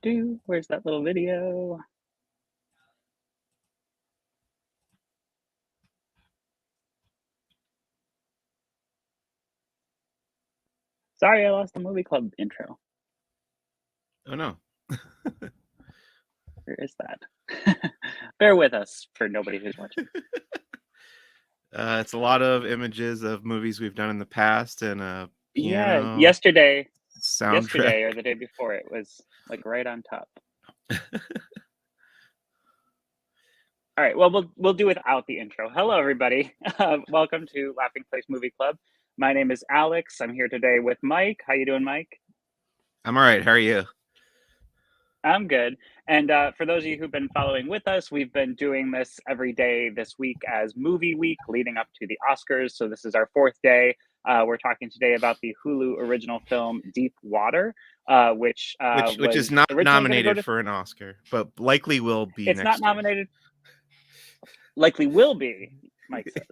Where's that little video? Sorry, I lost the movie club intro. Oh no. Where is that? Bear with us for nobody who's watching. It's a lot of images of movies we've done in the past and a Yeah, piano yesterday soundtrack. or the day before, it was like right on top. All right, well, we'll do without the intro. Hello, everybody. Welcome to Laughing Place Movie Club. My name is Alex. I'm here today with Mike. How you doing, Mike? I'm all right. How are you? I'm good. And for those of you who've been following with us, we've been doing this every day this week as Movie Week leading up to the Oscars. So this is our fourth day. We're talking today about the Hulu original film Deep Water, which Which is was not originally going to go nominated to. for an Oscar, but likely will be It's not next year. nominated. Likely will be, Mike says.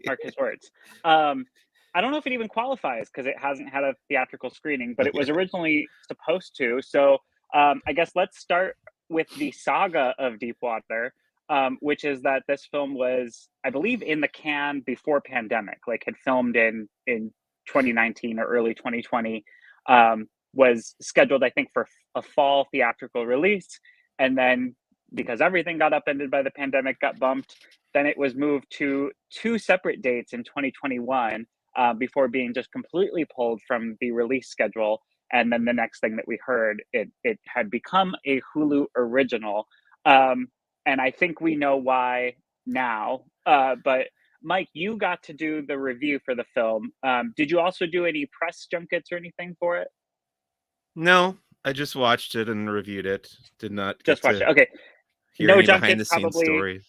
Mark his words. I don't know if it even qualifies because it hasn't had a theatrical screening, but it was originally supposed to. So I guess let's start with the saga of Deepwater, which is that this film was, I believe, in the can before pandemic, like had filmed in 2019 or early 2020, was scheduled, I think, for a fall theatrical release. And then because everything got upended by the pandemic, got bumped. Then it was moved to two separate dates in 2021 before being just completely pulled from the release schedule. And then the next thing that we heard, it had become a Hulu original. And I think we know why now. But Mike, you got to do the review for the film. Did you also do any press junkets or anything for it? No, I just watched it and reviewed it. Did not get Just watched to it. Okay. hear No any behind junkets, the scenes probably. stories.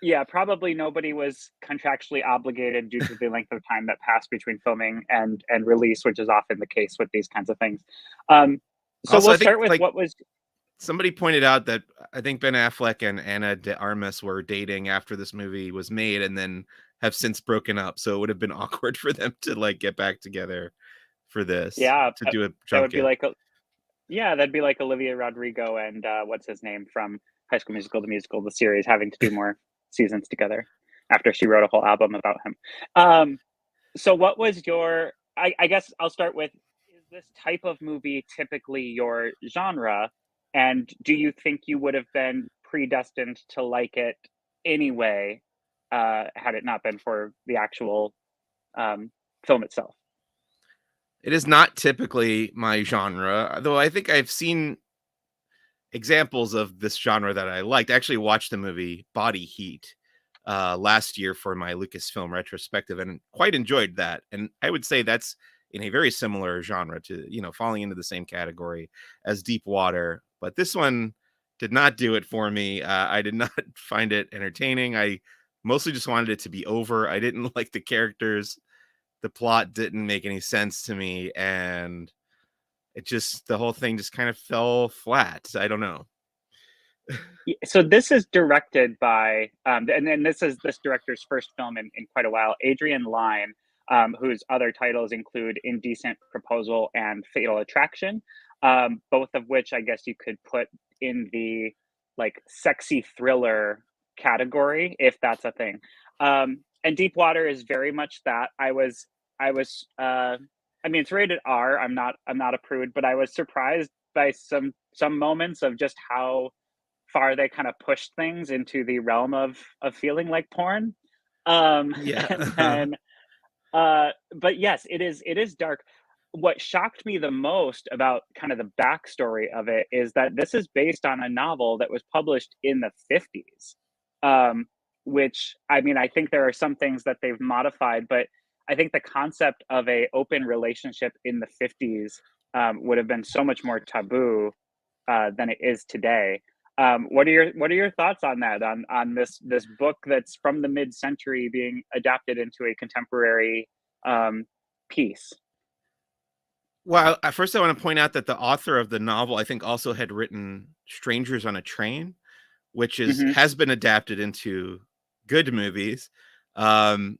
Yeah, probably nobody was contractually obligated due to the length of time that passed between filming and release, which is often the case with these kinds of things. So Also, we'll I think start with what was. somebody pointed out that I think Ben Affleck and Ana de Armas were dating after this movie was made and then have since broken up. So it would have been awkward for them to like get back together for this, Yeah, to do a that would be junket. like yeah, that'd be like Olivia Rodrigo and what's his name from High School Musical, the musical, the series, having to do more seasons together after she wrote a whole album about him. So what was your, I guess I'll start with, is this type of movie typically your genre? And do you think you would have been predestined to like it anyway, had it not been for the actual film itself? It is not typically my genre, though I think I've seen examples of this genre that I liked. I actually watched the movie Body Heat last year for my Lucasfilm retrospective and quite enjoyed that. And I would say that's in a very similar genre to, falling into the same category as Deep Water. But this one did not do it for me. I did not find it entertaining. I mostly just wanted it to be over. I didn't like the characters. The plot didn't make any sense to me. And the whole thing just kind of fell flat. I don't know. So this is directed by, and then this is this director's first film in quite a while, Adrian Lyne, whose other titles include Indecent Proposal and Fatal Attraction, both of which I guess you could put in the like sexy thriller category, if that's a thing. And Deep Water is very much that. I mean, it's rated R. I'm not a prude, but I was surprised by some moments of just how far they kind of pushed things into the realm of feeling like porn. And Yeah. then but yes, it is dark. What shocked me the most about kind of the backstory of it is that this is based on a novel that was published in the 50s. Um, which I mean, I think there are some things that they've modified, but I think the concept of a open relationship in the 50s would have been so much more taboo than it is today. What are your thoughts on that? On this book that's from the mid century being adapted into a contemporary piece? Well, at first I want to point out that the author of the novel, I think, also had written Strangers on a Train, which Hmm. has been adapted into good movies. Um,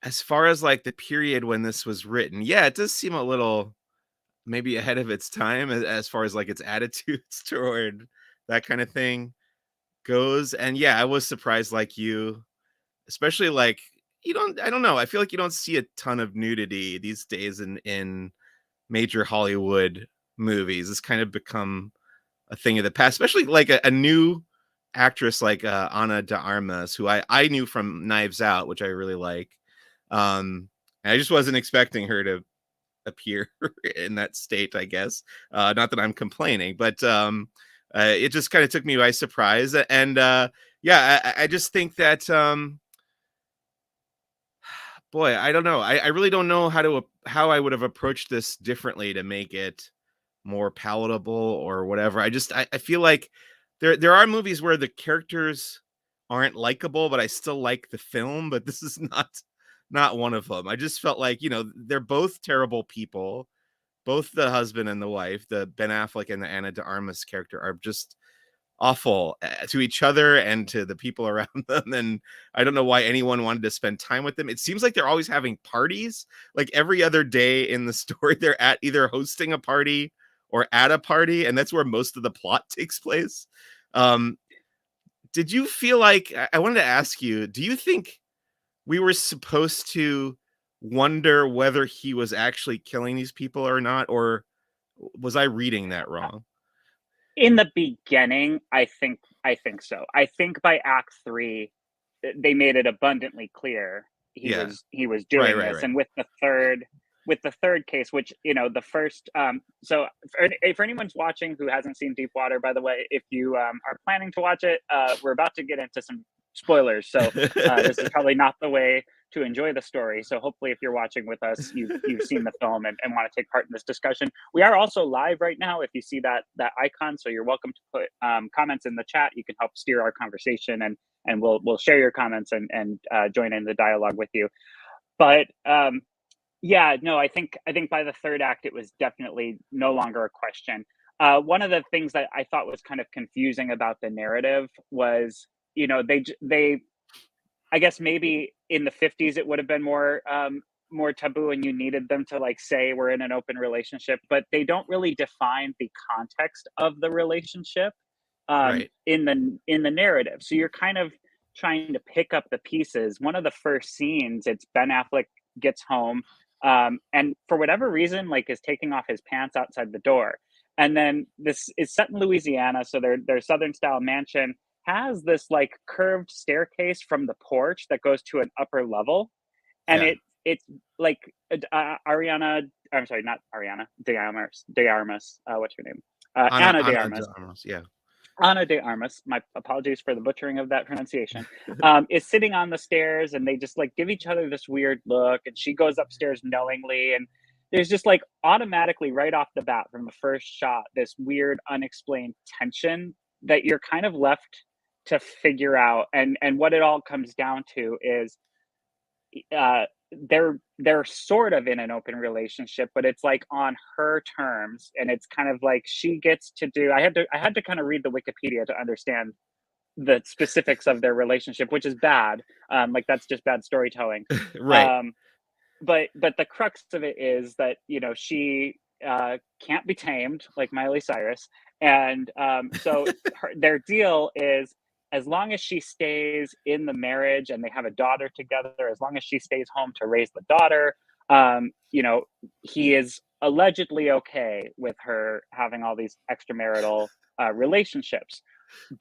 as far as like the period when this was written, yeah, it does seem a little maybe ahead of its time as far as like its attitudes toward that kind of thing goes. And yeah, I was surprised like you, especially like I don't know. I feel like you don't see a ton of nudity these days in major Hollywood movies. It's kind of become a thing of the past, especially like a new actress like Ana de Armas, who I knew from Knives Out, which I really like. And I just wasn't expecting her to appear in that state, I guess. Not that I'm complaining, but it just kind of took me by surprise. And yeah, I just think that boy, I don't know. I really don't know how I would have approached this differently to make it more palatable or whatever. I feel like there are movies where the characters aren't likable, but I still like the film. But this is not one of them. I just felt like they're both terrible people. Both the husband and the wife, the Ben Affleck and the Ana de Armas character, are just awful to each other and to the people around them. And I don't know why anyone wanted to spend time with them. It seems like they're always having parties. Like every other day in the story, they're at either hosting a party or at a party, and that's where most of the plot takes place. Did you feel like, I wanted to ask you, do you think we were supposed to wonder whether he was actually killing these people or not, or was I reading that wrong? In the beginning, I think so. I think by act 3, they made it abundantly clear Yeah. he was Right, doing right, this. right. And with the third case, which the first so for anyone's watching who hasn't seen Deepwater, by the way, if you are planning to watch it, we're about to get into some spoilers, so this is probably not the way to enjoy the story. So hopefully if you're watching with us, you've seen the film and want to take part in this discussion. We are also live right now if you see that icon, so you're welcome to put comments in the chat. You can help steer our conversation, and we'll share your comments and join in the dialogue with you. But yeah, no, I think by the third act it was definitely no longer a question. One of the things that I thought was kind of confusing about the narrative was, they I guess maybe in the 50s it would have been more taboo, and you needed them to like say we're in an open relationship, but they don't really define the context of the relationship Right. in the narrative. So you're kind of trying to pick up the pieces. One of the first scenes, it's Ben Affleck gets home, and for whatever reason, like is taking off his pants outside the door. And then this is set in Louisiana, so their Southern style mansion has this like curved staircase from the porch that goes to an upper level, and Yeah. it's like Ariana. I'm sorry, not Ariana De Armas. De Armas. What's her name? Anna De Ana de Armas. Armas, yeah. Ana de Armas, my apologies for the butchering of that pronunciation, is sitting on the stairs, and they just like give each other this weird look. And she goes upstairs knowingly. And there's just like automatically right off the bat from the first shot, this weird unexplained tension that you're kind of left to figure out. And what it all comes down to is they're sort of in an open relationship, but it's like on her terms, and it's kind of like she gets to do. I had to kind of read the Wikipedia to understand the specifics of their relationship, which is bad. Like that's just bad storytelling. Right. Um, but the crux of it is that she can't be tamed like Miley Cyrus, and so their deal is as long as she stays in the marriage and they have a daughter together, as long as she stays home to raise the daughter, he is allegedly okay with her having all these extramarital relationships,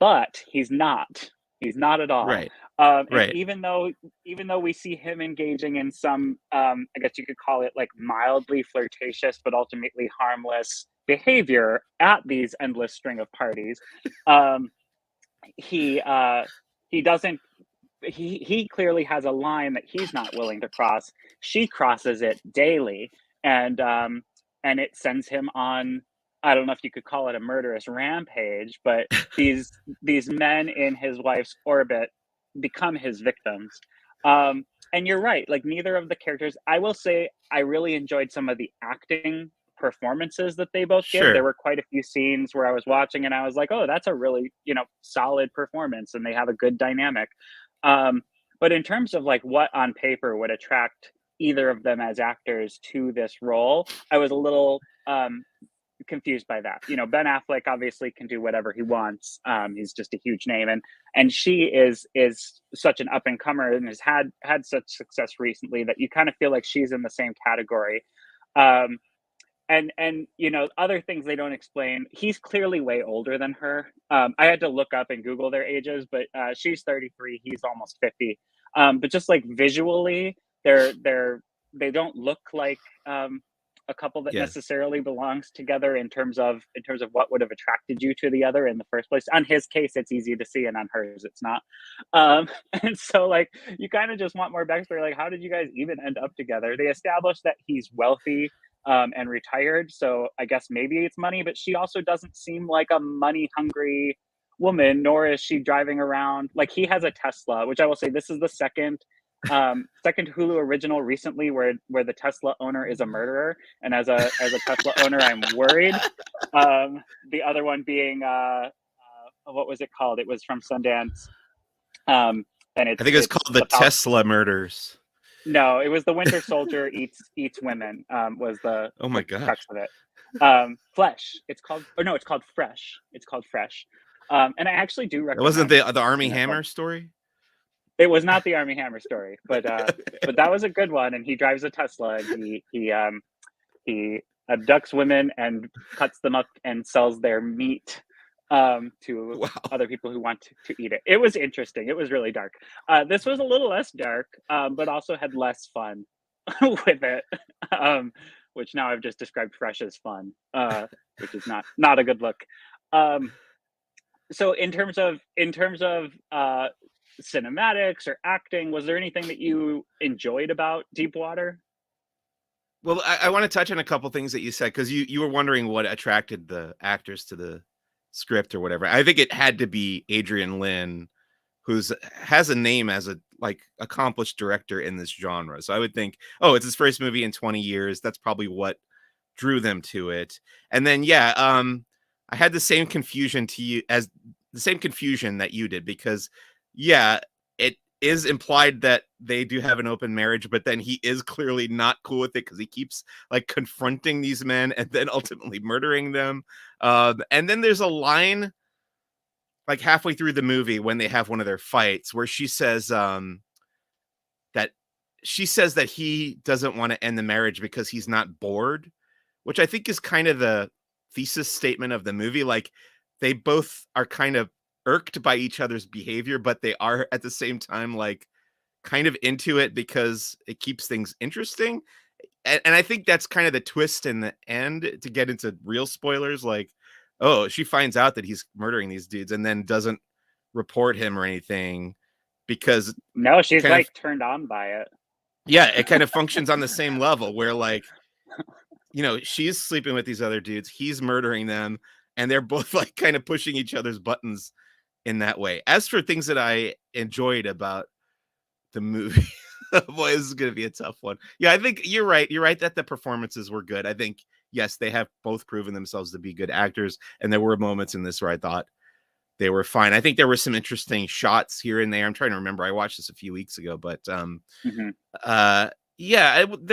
but he's not. He's not at all. Right. And Right. even though we see him engaging in some, I guess you could call it like mildly flirtatious, but ultimately harmless behavior at these endless string of parties, um, he he doesn't. He clearly has a line that he's not willing to cross. She crosses it daily, and it sends him on. I don't know if you could call it a murderous rampage, but these men in his wife's orbit become his victims. And you're right, like neither of the characters. I will say I really enjoyed some of the acting performances that they both give. There Sure. were quite a few scenes where I was watching and I was like, oh, that's a really, solid performance, and they have a good dynamic. Um, but in terms of like what on paper would attract either of them as actors to this role. I was a little confused by that. You know, Ben Affleck obviously can do whatever he wants. He's just a huge name, and she is such an up and comer and has had such success recently that you kind of feel like she's in the same category. And you know, other things they don't explain. He's clearly way older than her. I had to look up and Google their ages, but she's 33, he's almost 50. But just like visually, they don't look like a couple that necessarily belongs together in terms of what would have attracted you to the other in the first place. On his case, it's easy to see, and on hers, it's not. And so, like, you kind of just want more backstory. Like, how did you guys even end up together? They established that he's wealthy and retired, so I guess maybe it's money. But she also doesn't seem like a money-hungry woman, nor is she driving around. Like, he has a Tesla, which I will say this is the second Hulu original recently where the Tesla owner is a murderer, and as a Tesla owner, I'm worried. The other one being what was it called? It was from Sundance, and I think it was called the Tesla Murders. No, it was The Winter Soldier eats women. Was the oh my gosh crux of it. Flesh. It's called, or no, it's called Fresh. It's called Fresh. And I actually do recommend. It wasn't the Army Hammer story. It was not the Army Hammer story, but that was a good one. And he drives a Tesla, and he abducts women and cuts them up and sells their meat to other people who want to eat it. It was interesting. It was really dark. This was a little less dark, but also had less fun with it, which now I've just described Fresh as fun, which is not a good look. So in terms of cinematics or acting, was there anything that you enjoyed about Deepwater? Well, I want to touch on a couple things that you said, because you were wondering what attracted the actors to the script or whatever. I think it had to be Adrian Lin, has a name as a accomplished director in this genre. So I would think, oh, it's his first movie in 20 years. That's probably what drew them to it. And then I had the same confusion that you did, because it is implied that they do have an open marriage, but then he is clearly not cool with it because he keeps confronting these men and then ultimately murdering them. And then there's a line halfway through the movie when they have one of their fights where she says that he doesn't want to end the marriage because he's not bored, which I think is kind of the thesis statement of the movie. They both are kind of irked by each other's behavior, but they are at the same time kind of into it because it keeps things interesting. And I think that's kind of the twist in the end, to get into real spoilers. Oh, she finds out that he's murdering these dudes and then doesn't report him or anything because no, she's turned on by it. Yeah, it kind of functions on the same level where she's sleeping with these other dudes, he's murdering them, and they're both kind of pushing each other's buttons in that way. As for things that I enjoyed about the movie, boy, this is going to be a tough one. Yeah, I think you're right. You're right that the performances were good. I think, yes, they have both proven themselves to be good actors. And there were moments in this where I thought they were fine. I think there were some interesting shots here and there. I'm trying to remember. I watched this a few weeks ago, but there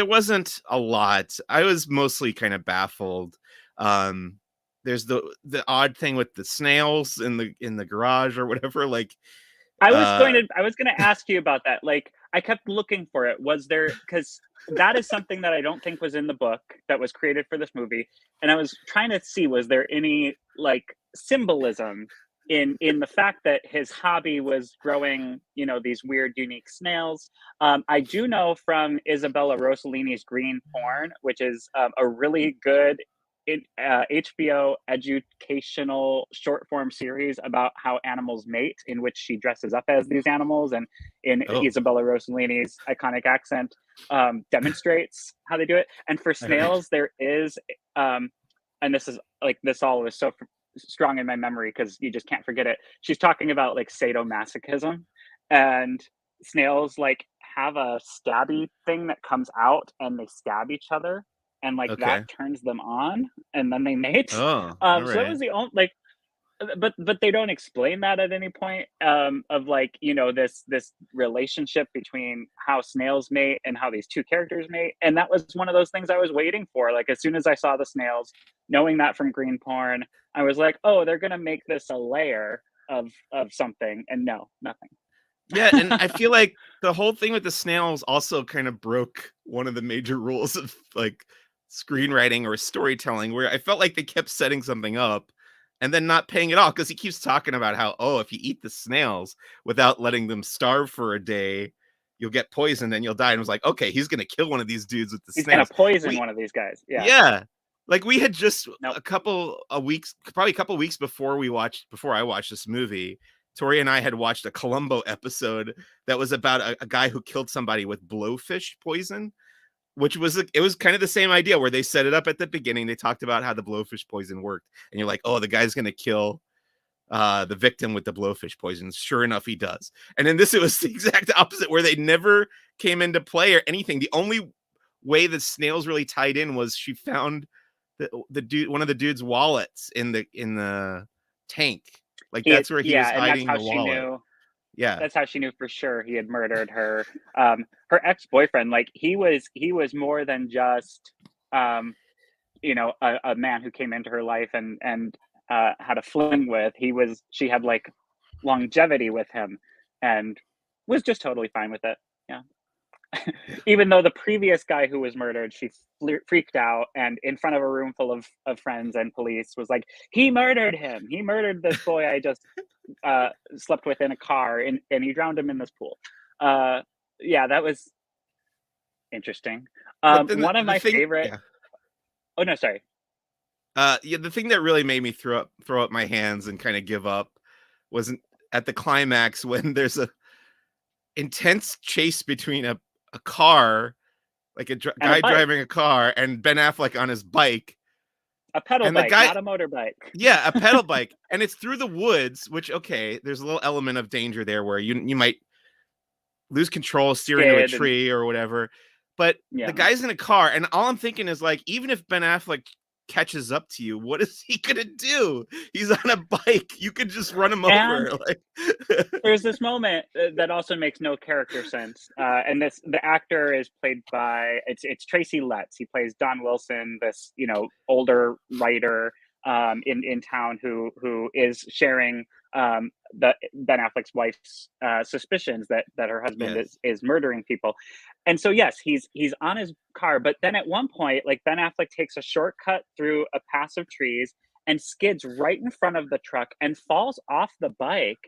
wasn't a lot. I was mostly kind of baffled. There's the odd thing with the snails in the garage or whatever. I was going to ask you about that. I kept looking for it. Was there, because that is something that I don't think was in the book that was created for this movie. And I was trying to see, was there any symbolism in the fact that his hobby was growing, these weird, unique snails. I do know from Isabella Rossellini's Green Porn, which is a really good HBO educational short form series about how animals mate, in which she dresses up as these animals and in Isabella Rossellini's iconic accent demonstrates how they do it. And for snails, there is and this is this all is so strong in my memory because you just can't forget it. She's talking about sadomasochism, and snails have a stabby thing that comes out and they stab each other, and that turns them on, and then they mate. Oh, so that was the only but they don't explain that at any point, of like, this relationship between how snails mate and how these two characters mate. And that was one of those things I was waiting for. Like, as soon as I saw the snails, knowing that from green porn, I was like, oh, they're gonna make this a layer of something. And no, nothing. Yeah, and I feel like the whole thing with the snails also kind of broke one of the major rules of like screenwriting or storytelling, where I felt like they kept setting something up and then not paying it off, because he keeps talking about how, oh, if you eat the snails without letting them starve for a day, you'll get poisoned and you'll die. And I was like, okay, he's gonna kill one of these dudes with the He's gonna snails. poison one of these guys. Yeah. Yeah. Like we had just Nope. probably a couple weeks before I watched this movie, Tori and I had watched a Columbo episode that was about a guy who killed somebody with blowfish poison, which was it was kind of the same idea, where they set it up at the beginning. They talked about how the blowfish poison worked, and you're like, oh, the guy's gonna kill the victim with the blowfish poison. Sure enough, he does. And in this, it was the exact opposite, where they never came into play or anything. The only way the snails really tied in was she found the dude, one of the dude's wallets in the tank. Like that's where he was And that's hiding how the she wallet. knew. Yeah. That's how she knew for sure he had murdered her. Her ex-boyfriend, like he was more than just, a man who came into her life and had a fling with. She had like longevity with him, and was just totally fine with it. Yeah. Even though the previous guy who was murdered, she freaked out, and in front of a room full of friends and police was like, he murdered him. He murdered this boy I just slept with in a car, and he drowned him in this pool. Yeah, that was interesting. But then One of the my thing, favorite. yeah. Oh no, sorry. Yeah, the thing that really made me throw up my hands and kind of give up was at the climax, when there's a intense chase between a car, like And a guy bike, driving a car, and Ben Affleck on his bike, a pedal and the bike, guy, not a motorbike. yeah, a pedal bike, and it's through the woods, which, okay, there's a little element of danger there where you might lose control, steer into a Skid and tree or whatever. But the yeah. guy's in a car, and all I'm thinking is, like, even if Ben Affleck catches up to you, what is he gonna do? He's on a bike. You could just run him And over. Like, there's this moment that also makes no character sense, and the actor is played by it's Tracy Letts. He plays Don Wilson, this older writer in town who is sharing the Ben Affleck's wife's suspicions that her husband yes, is murdering people. And so yes, he's on his car, but then at one point, like, Ben Affleck takes a shortcut through a pass of trees and skids right in front of the truck and falls off the bike.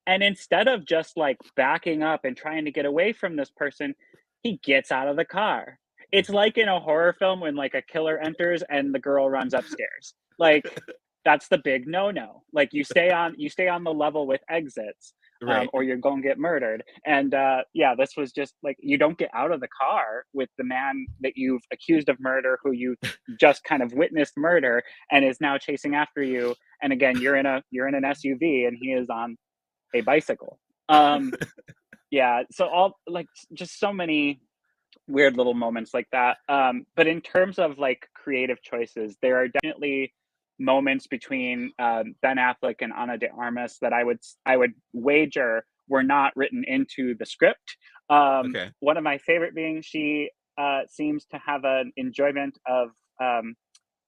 And instead of just like backing up and trying to get away from this person, he gets out of the car. It's like in a horror film when like a killer enters and the girl runs upstairs. Like, that's the big no-no. Like, you stay on the level with exits, right. or you're going to get murdered. And yeah, this was just like, you don't get out of the car with the man that you've accused of murder, who you just kind of witnessed murder and is now chasing after you. And again, you're in an SUV and he is on a bicycle. Yeah, so all like just so many weird little moments like that. But in terms of like creative choices, there are definitely moments between Ben Affleck and Ana de Armas that I would wager were not written into the script. Okay. One of my favorite being she seems to have an enjoyment of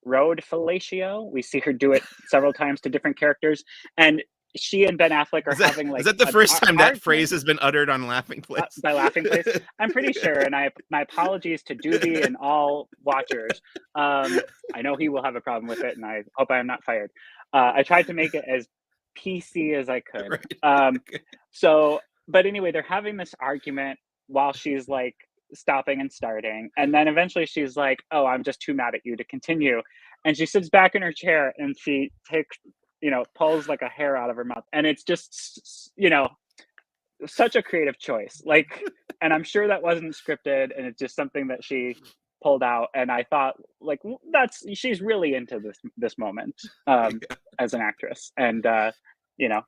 road fellatio. We see her do it several times to different characters, and she and Ben Affleck are Is that having is like that the an first time that phrase argument has been uttered on Laughing Place? by Laughing Place. I'm pretty sure, and my apologies to Doobie and all watchers. I know he will have a problem with it, and I hope I am not fired. I tried to make it as PC as I could. Right. Okay. So, but anyway, they're having this argument while she's like stopping and starting, and then eventually she's like, "Oh, I'm just too mad at you to continue," and she sits back in her chair and she takes, pulls like a hair out of her mouth, and it's just, such a creative choice. Like, and I'm sure that wasn't scripted, and it's just something that she pulled out. And I thought, like, she's really into this moment as an actress. And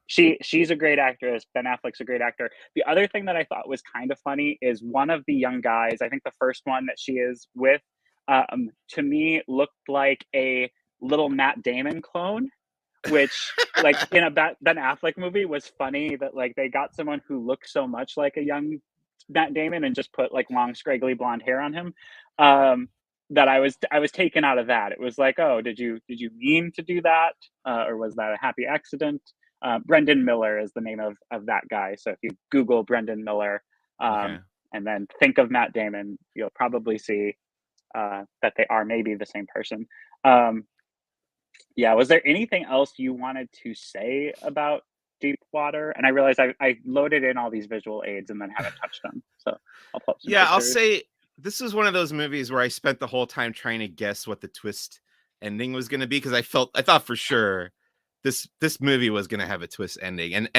she's a great actress. Ben Affleck's a great actor. The other thing that I thought was kind of funny is one of the young guys, I think the first one that she is with, to me looked like a little Matt Damon clone. which like in a Ben Affleck movie was funny that like they got someone who looked so much like a young Matt Damon and just put like long scraggly blonde hair on him. That I was taken out of that. It was like, oh, did you mean to do that, or was that a happy accident? Brendan Miller is the name of that guy. So if you Google Brendan Miller, Okay. and then think of Matt Damon, you'll probably see that they are maybe the same person. Um, yeah, was there anything else you wanted to say about Deep Water? And I realized I loaded in all these visual aids and then haven't touched them. So I'll pull up some Yeah, I'll pictures. say this was one of those movies where I spent the whole time trying to guess what the twist ending was going to be because I thought for sure this movie was going to have a twist ending, and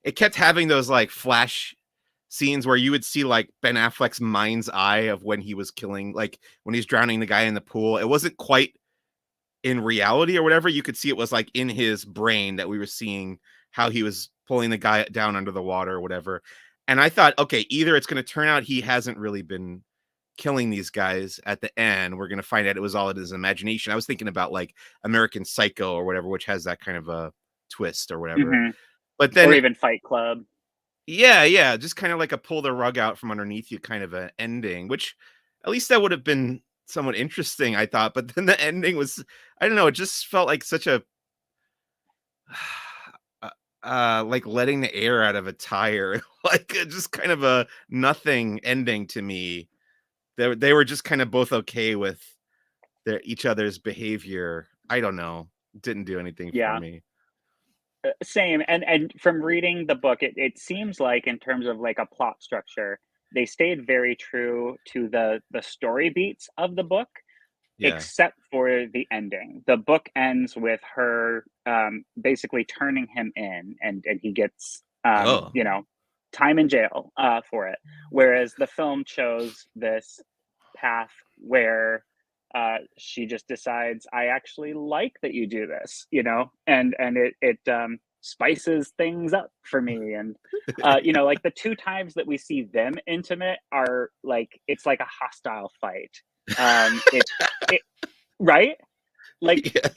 it kept having those like flash scenes where you would see like Ben Affleck's mind's eye of when he was killing, like when he's drowning the guy in the pool. It wasn't quite in reality or whatever. You could see it was like in his brain that we were seeing how he was pulling the guy down under the water or whatever. And I thought, okay, either it's going to turn out he hasn't really been killing these guys at the end. We're going to find out it was all in his imagination. I was thinking about like American Psycho or whatever, which has that kind of a twist or whatever. Hmm. But Or then, even Fight Club. yeah, just kind of like a pull the rug out from underneath you kind of an ending, which at least that would have been somewhat interesting, I thought. But then the ending was, I don't know, it just felt like such a like letting the air out of a tire, like just kind of a nothing ending to me. They were just kind of both okay with their each other's behavior. I don't know. Didn't do anything for Yeah. me. Same. And from reading the book, it seems like in terms of like a plot structure, they stayed very true to the story beats of the book, Yeah. except for the ending. The book ends with her basically turning him in, and he gets Oh. time in jail for it. Whereas the film chose this path where she just decides, I actually like that you do this, and it spices things up for me. And like the two times that we see them intimate are like it's like a hostile fight. It right, Yes.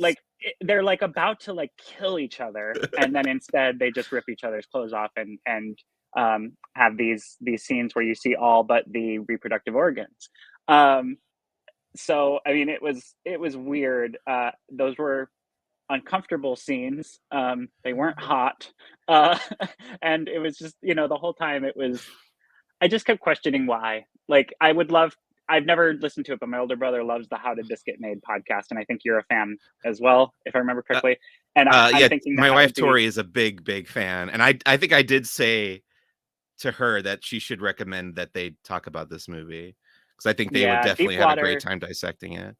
they're like about to like kill each other, and then instead they just rip each other's clothes off and have these scenes where you see all but the reproductive organs. um so I mean it was weird. Those were uncomfortable scenes. They weren't hot. uh and it was just the whole time it was I just kept questioning why. Like, I've never listened to it, but my older brother loves the How Did This Get Made podcast, and I think you're a fan as well, if I remember Uh, correctly. And I'm yeah, thinking that my that wife would be, Tori is a big fan, and I think I did say to her that she should recommend that they talk about this movie because I think they would yeah, definitely Deep have a great Water, time dissecting it.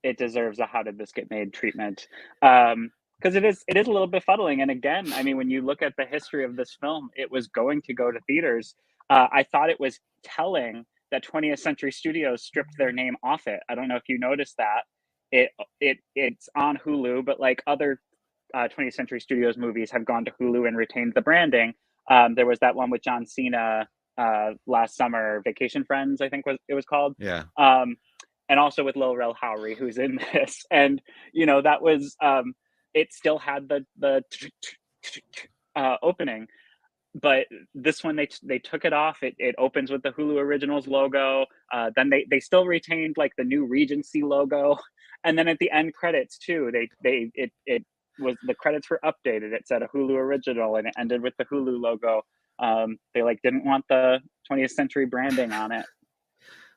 it deserves a How Did This Get Made treatment. Because it is a little befuddling. And again, I mean, when you look at the history of this film, it was going to go to theaters. I thought it was telling that 20th Century Studios stripped their name off it. I don't know if you noticed that. It's on Hulu, but like other 20th Century Studios movies have gone to Hulu and retained the branding. There was that one with John Cena last summer, Vacation Friends, I think it was called. Yeah. Um, and also with Lil Rel Howery, who's in this. And that was it still had the opening, but this one they took it off. It opens with the Hulu Originals logo. Then they still retained like the new Regency logo, and then at the end credits too, it was the credits were updated. It said a Hulu Original, and it ended with the Hulu logo. They like didn't want the 20th Century branding on it.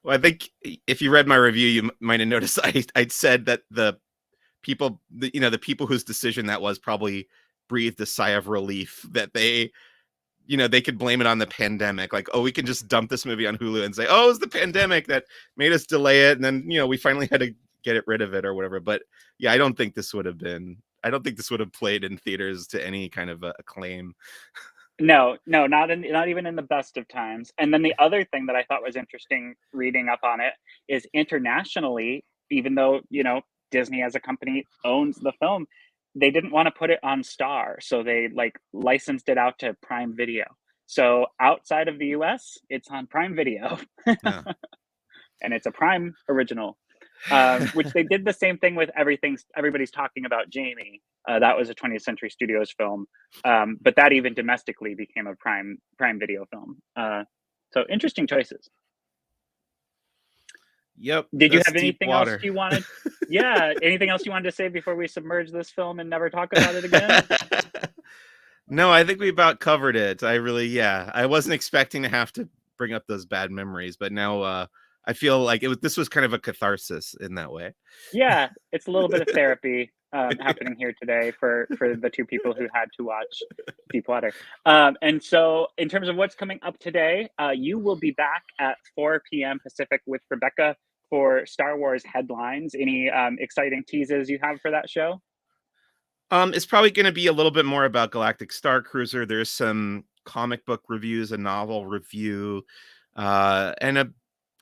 Well, I think if you read my review, you might have noticed I said that the people, the people whose decision that was probably breathed a sigh of relief that they could blame it on the pandemic. Like, oh, we can just dump this movie on Hulu and say, oh, it was the pandemic that made us delay it. And then, we finally had to get rid of it or whatever. But yeah, I don't think this would have played in theaters to any kind of acclaim. No, not even in the best of times. And then the other thing that I thought was interesting reading up on it is internationally, even though, Disney as a company owns the film, they didn't want to put it on Star, so they like licensed it out to Prime Video. So outside of the US, it's on Prime Video. Yeah. And it's a Prime original. Which they did the same thing with Everybody's Talking About Jamie. That was a 20th Century Studios film, but that even domestically became a Prime Video film. So interesting choices. Yep. Did you that's have deep anything else water. you wanted? Yeah, anything else you wanted to say before we submerge this film and never talk about it again? No, I think we about covered it. I wasn't expecting to have to bring up those bad memories, but now I feel like this was kind of a catharsis in that way. Yeah, it's a little bit of therapy happening here today for the two people who had to watch Deepwater. And so, in terms of what's coming up today, you will be back at 4 p.m. Pacific with Rebecca for Star Wars headlines. Any exciting teases you have for that show? It's probably going to be a little bit more about Galactic Star Cruiser. There's some comic book reviews, a novel review, and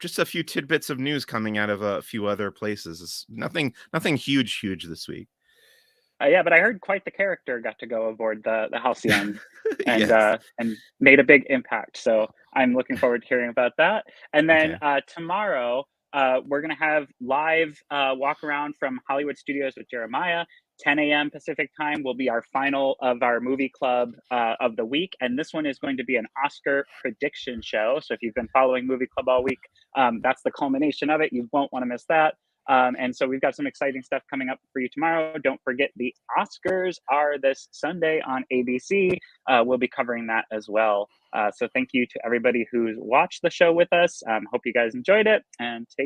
just a few tidbits of news coming out of a few other places. It's nothing huge this week. Yeah, but I heard quite the character got to go aboard the Halcyon Yes. and made a big impact. So I'm looking forward to hearing about that. And then Okay. tomorrow we're gonna have live walk around from Hollywood Studios with Jeremiah. 10 a.m. Pacific time will be our final of our movie club of the week, and this one is going to be an Oscar prediction show. So if you've been following Movie Club all week, that's the culmination of it. You won't want to miss that. And so we've got some exciting stuff coming up for you tomorrow. Don't forget the Oscars are this Sunday on ABC. We'll be covering that as well. So thank you to everybody who's watched the show with us. Hope you guys enjoyed it, and take